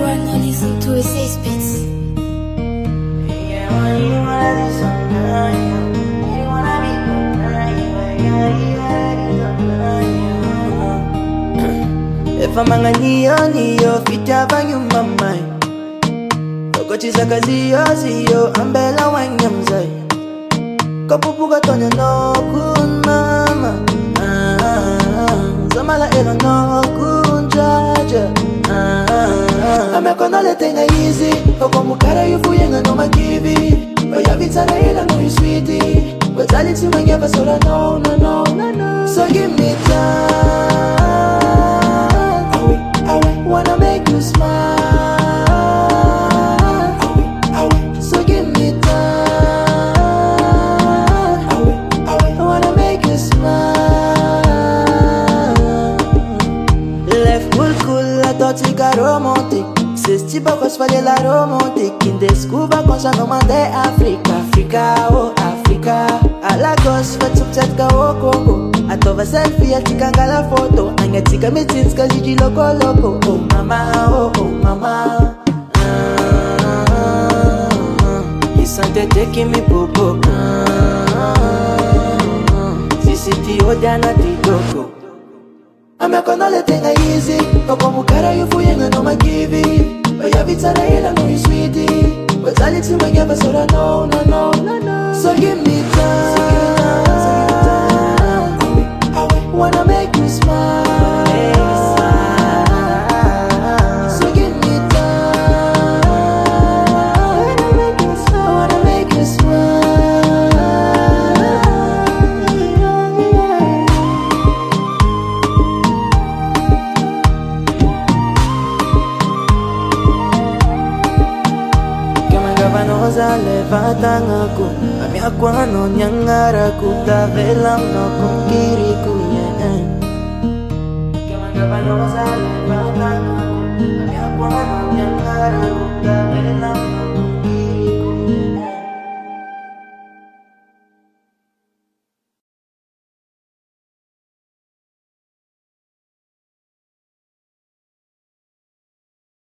wanna listen to a Ceis beats. If I'm magnany fitiavagna mahamay zaka zio ambelao ain'izay popoko ataony anao kony mama za malahelo kony djadja amiako ilay tegna izy como kara io iaignanao mahakivy vaiavy tsara hely anao sweety jaly tsy magneva soranao nanao so give me time. I wanna make you smile. So give me time. I wanna make you smile. Left cool, ataontsika romantic. Ceis tipo cos fale la romantic. Indescuba con sa nomande Africa, oh Africa. A Lagos, fatsuptsatka oh Congo. Atova selfie, atikangala photo. Antsika mitsinska jiji loko. Oh mama. Isantete ki mi-pou. Sisiti odiana tikoko. Amiako ilay tegna izy como kara io iaignanao mahakivy vaiavy tsara hely anao sweety jaly tsy magneva soranao nanao so give me time. I wanna make you smile. So give me time. I wanna make you smile. Vanoza leva tangaku amiako niangaraku tavelam no con Kirikou Vanoza leva tangaku amiako niangaraku